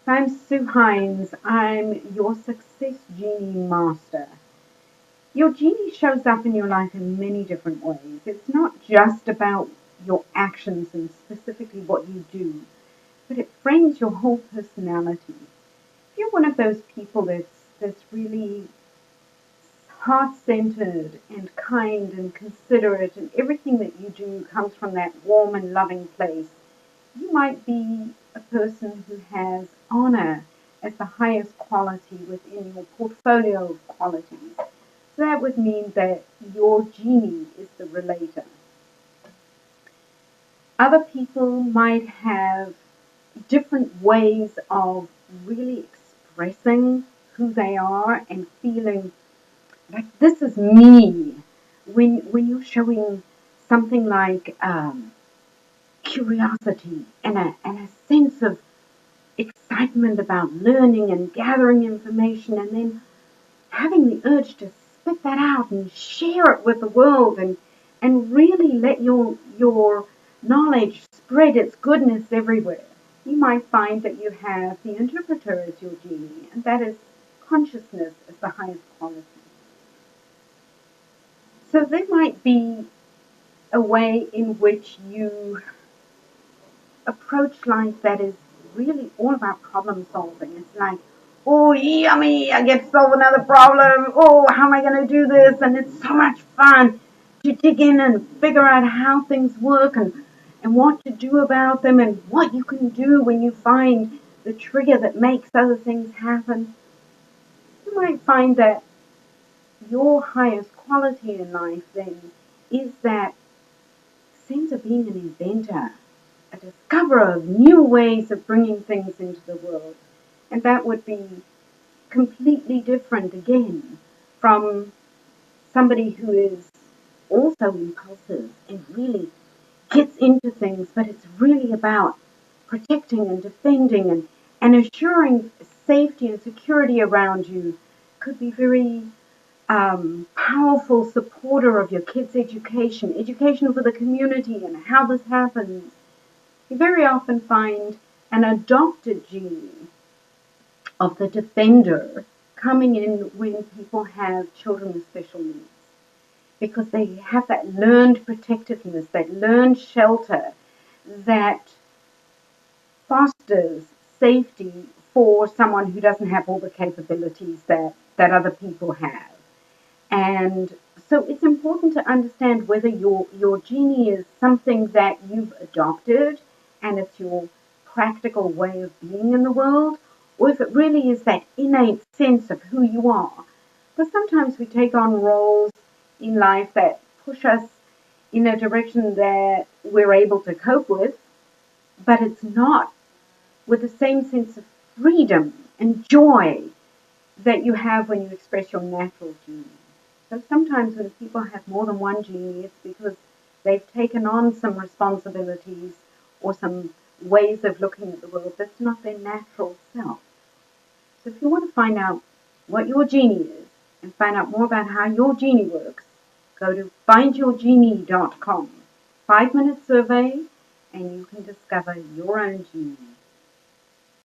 So I'm Sue Hines. I'm your Success Genie Master. Your Genie shows up in your life in many different ways. It's not just about your actions and specifically what you do, but it frames your whole personality. If you're one of those people that's really heart-centered and kind and considerate, and everything that you do comes from that warm and loving place, you might be a person who has honor as the highest quality within your portfolio of qualities. So that would mean that your genie is the relator. Other people might have different ways of really expressing who they are and feeling like this is me. When you're showing something like curiosity and a sense of excitement about learning and gathering information, and then having the urge to spit that out and share it with the world, and really let your knowledge spread its goodness everywhere. You might find that you have the interpreter as your genie, and that is consciousness as the highest quality. So there might be a way in which you approach life that is really all about problem solving. It's like, oh, yummy, I get to solve another problem. Oh, how am I going to do this? And it's so much fun to dig in and figure out how things work and what to do about them and what you can do when you find the trigger that makes other things happen. You might find that your highest quality in life then is that sense of being an inventor, a discoverer of new ways of bringing things into the world. And that would be completely different again from somebody who is also impulsive and really gets into things, but it's really about protecting and defending and assuring safety and security around you. Could be very powerful supporter of your kids' education for the community and how this happens. You very often find an adopted gene of the defender coming in when people have children with special needs, because they have that learned protectiveness, that learned shelter that fosters safety for someone who doesn't have all the capabilities that other people have. And so it's important to understand whether your genie is something that you've adopted and it's your practical way of being in the world, or if it really is that innate sense of who you are. Because sometimes we take on roles in life that push us in a direction that we're able to cope with, but it's not with the same sense of freedom and joy that you have when you express your natural genie. So sometimes when people have more than one genie, it's because they've taken on some responsibilities or some ways of looking at the world that's not their natural self. So if you want to find out what your genie is and find out more about how your genie works, go to findyourgenie.com. 5-minute survey and you can discover your own genie.